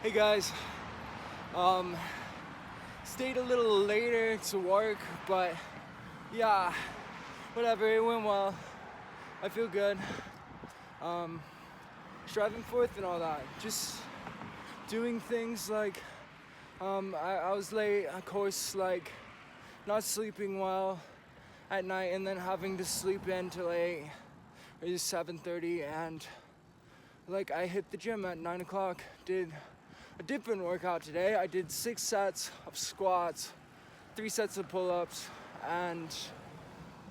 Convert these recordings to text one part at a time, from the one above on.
Hey guys, um, stayed a little later to work, but yeah, whatever, it went well. I feel good. Um, striving forth and all that. Just doing things like, I was late, of course, like not sleeping well at night and then having to sleep in till 8 or 7:30, and like I hit the gym at 9 o'clock, did a different workout today. I did 6 sets of squats, 3 sets of pull-ups, and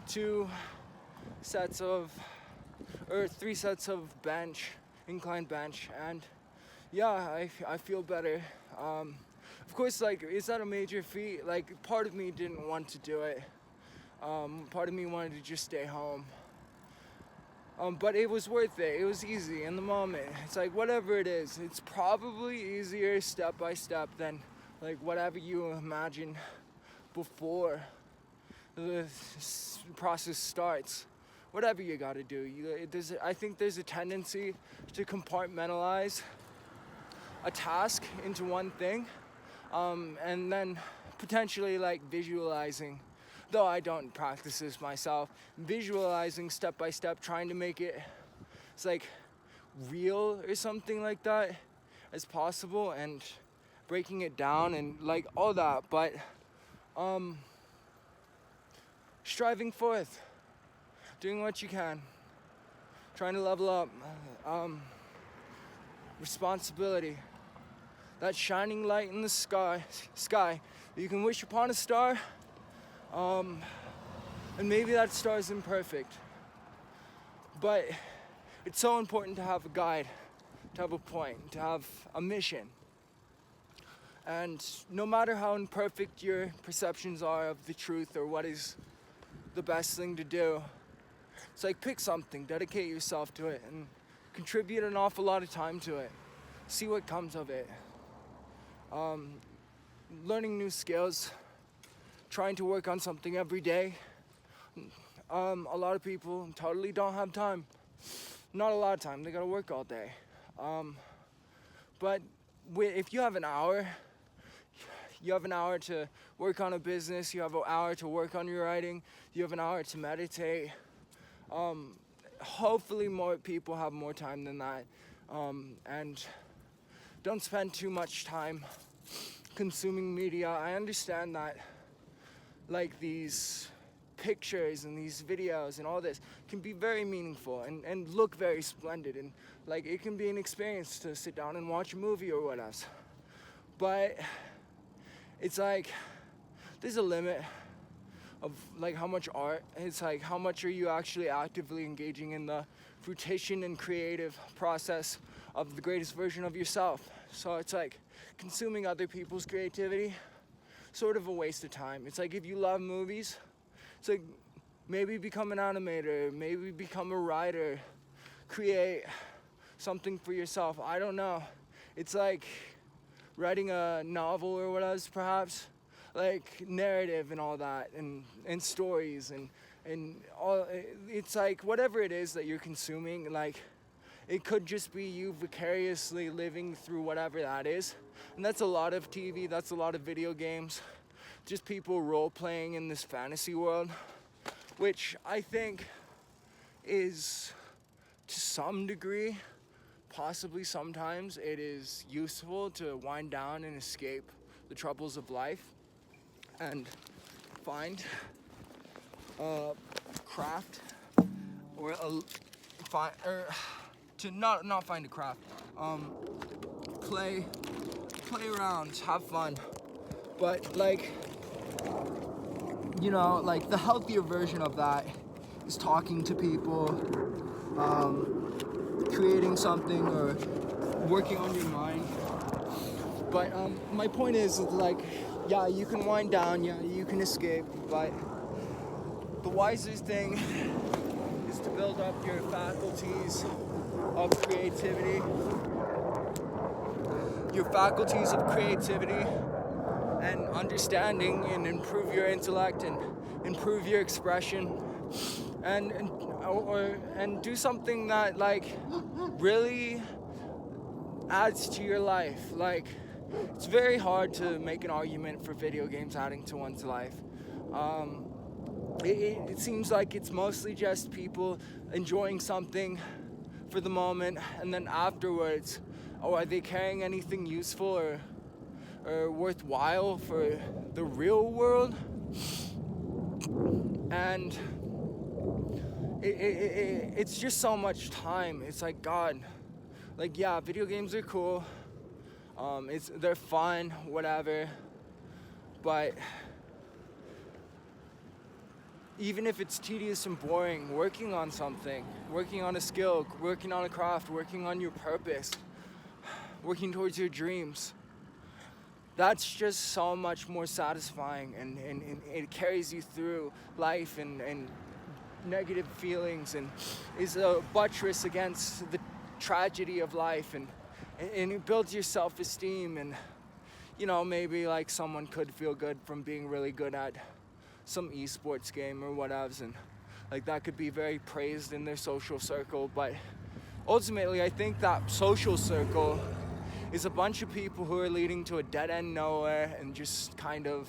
2 sets of, or 3 sets of bench, incline bench, and yeah, I feel better. Of course, like, is that a major feat? Like, part of me didn't want to do it. Part of me wanted to just stay home. But it was worth it. It was easy in the moment. It's like, whatever it is, it's probably easier step by step than like whatever you imagine before the process starts. Whatever you gotta do, I think there's a tendency to compartmentalize a task into one thing, and then potentially like visualizing, though I don't practice this myself, visualizing step by step, trying to make it's like real or something like that as possible, and breaking it down and like all that. But striving forth, doing what you can, trying to level up, responsibility, that shining light in the sky you can wish upon a star. And maybe that star is imperfect, but it's so important to have a guide, to have a point, to have a mission. And no matter how imperfect your perceptions are of the truth or what is the best thing to do, it's like, pick something, dedicate yourself to it, and contribute an awful lot of time to it. See what comes of it. Learning new skills, trying to work on something every day. A lot of people totally don't have time. Not a lot of time, they gotta work all day. But if you have an hour, to work on a business, you have an hour to work on your writing, you have an hour to meditate. Hopefully more people have more time than that. And don't spend too much time consuming media. I understand that like these pictures and these videos and all this can be very meaningful and look very splendid, and like it can be an experience to sit down and watch a movie or what else. But it's like there's a limit of like how much art, it's like how much are you actually actively engaging in the fruition and creative process of the greatest version of yourself. So it's like consuming other people's creativity, sort of a waste of time. It's like if you love movies, it's like maybe become an animator, maybe become a writer, create something for yourself. I don't know. It's like writing a novel or what else, perhaps, like narrative and all that, and stories and all. It's like whatever it is that you're consuming, like it could just be you vicariously living through whatever that is. And that's a lot of TV, that's a lot of video games, just people role-playing in this fantasy world, which I think is, to some degree, possibly sometimes, it is useful to wind down and escape the troubles of life and find craft, or to not find a craft, play around, have fun. But like, like the healthier version of that is talking to people, creating something, or working on your mind. But my point is like, yeah, you can wind down, yeah, you can escape, but the wisest thing is to build up your faculties of creativity, and understanding, and improve your intellect and improve your expression, and do something that like really adds to your life. Like, it's very hard to make an argument for video games adding to one's life. Um, it seems like it's mostly just people enjoying something for the moment, and then afterwards, oh, are they carrying anything useful or worthwhile for the real world? And it's just so much time. It's like, God, like, yeah, video games are cool. They're fun, whatever. But even if it's tedious and boring, working on something, working on a skill, working on a craft, working on your purpose, working towards your dreams, that's just so much more satisfying, and it carries you through life and negative feelings, and is a buttress against the tragedy of life, and it builds your self-esteem. And maybe like someone could feel good from being really good at some esports game or whatevs, and like that could be very praised in their social circle. But ultimately, I think that social circle is a bunch of people who are leading to a dead end nowhere and just kind of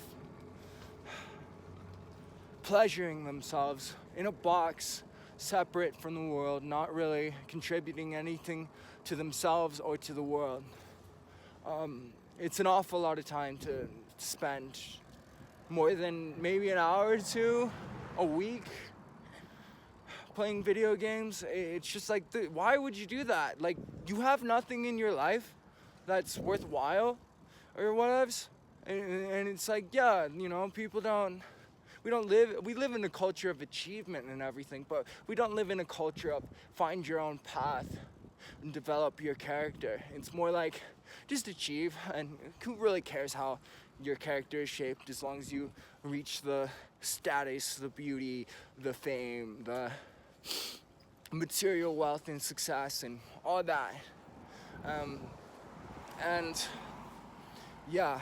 pleasuring themselves in a box separate from the world, not really contributing anything to themselves or to the world. It's an awful lot of time to spend, more than maybe an hour or two a week, playing video games. It's just like, why would you do that? Like, you have nothing in your life that's worthwhile or whatevs. And it's like, yeah, we live in a culture of achievement and everything, but we don't live in a culture of find your own path and develop your character. It's more like, just achieve, and who really cares how your character is shaped, as long as you reach the status, the beauty, the fame, the material wealth and success and all that. And yeah,